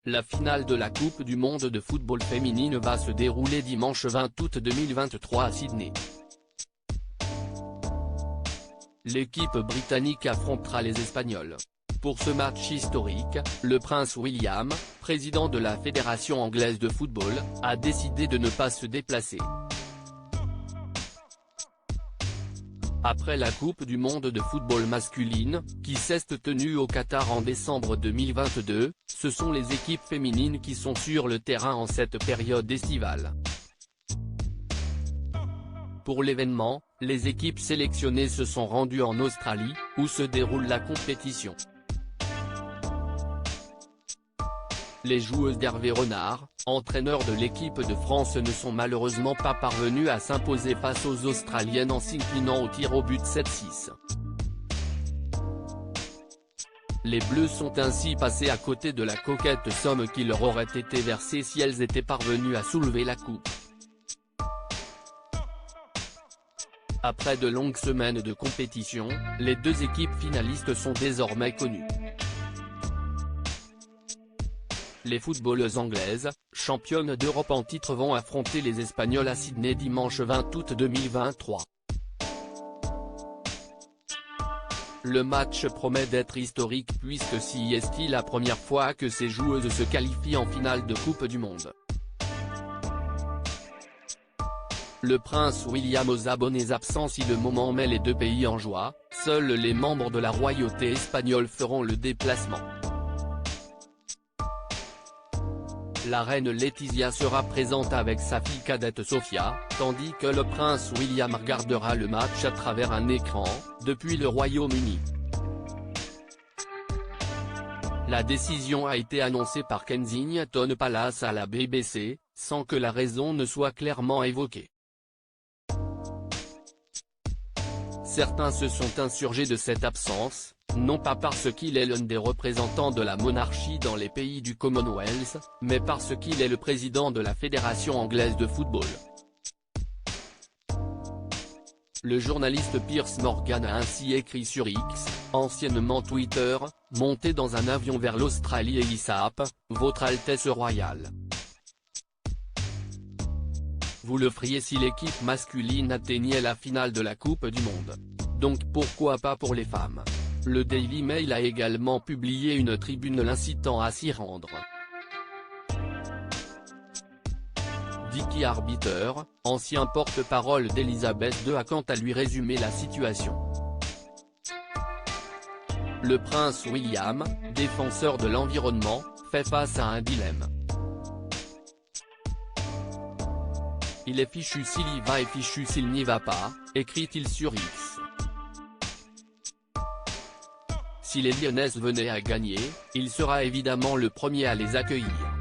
La finale de la Coupe du monde de football féminine va se dérouler dimanche 20 août 2023 à Sydney. L'équipe britannique affrontera les Espagnols. Pour ce match historique, le prince William, président de la Fédération anglaise de football, a décidé de ne pas se déplacer. Après la Coupe du monde de football masculine, qui s'est tenue au Qatar en décembre 2022, ce sont les équipes féminines qui sont sur le terrain en cette période estivale. Pour l'événement, les équipes sélectionnées se sont rendues en Australie, où se déroule la compétition. Les joueuses d'Hervé Renard, entraîneur de l'équipe de France, ne sont malheureusement pas parvenues à s'imposer face aux Australiennes en s'inclinant au tir au but 7-6. Les Bleus sont ainsi passées à côté de la coquette somme qui leur aurait été versée si elles étaient parvenues à soulever la coupe. Après de longues semaines de compétition, les deux équipes finalistes sont désormais connues. Les footballeuses anglaises, championnes d'Europe en titre, vont affronter les Espagnols à Sydney dimanche 20 août 2023. Le match promet d'être historique puisque c'est la première fois que ces joueuses se qualifient en finale de Coupe du Monde. Le prince William aux abonnés absents. Si le moment met les deux pays en joie, seuls les membres de la royauté espagnole feront le déplacement. La reine Laetitia sera présente avec sa fille cadette Sofia, tandis que le prince William regardera le match à travers un écran, depuis le Royaume-Uni. La décision a été annoncée par Kensington Palace à la BBC, sans que la raison ne soit clairement évoquée. Certains se sont insurgés de cette absence, non pas parce qu'il est l'un des représentants de la monarchie dans les pays du Commonwealth, mais parce qu'il est le président de la Fédération anglaise de football. Le journaliste Piers Morgan a ainsi écrit sur X, anciennement Twitter, « Montez dans un avion vers l'Australie et ISAP, Votre Altesse Royale. Vous le feriez si l'équipe masculine atteignait la finale de la Coupe du Monde. Donc pourquoi pas pour les femmes ?» Le Daily Mail a également publié une tribune l'incitant à s'y rendre. Dickie Arbiter, ancien porte-parole d'Elizabeth II, a quant à lui résumé la situation. Le prince William, défenseur de l'environnement, fait face à un dilemme. Il est fichu s'il y va et fichu s'il n'y va pas, écrit-il sur X. Si les Lyonnaises venaient à gagner, il sera évidemment le premier à les accueillir.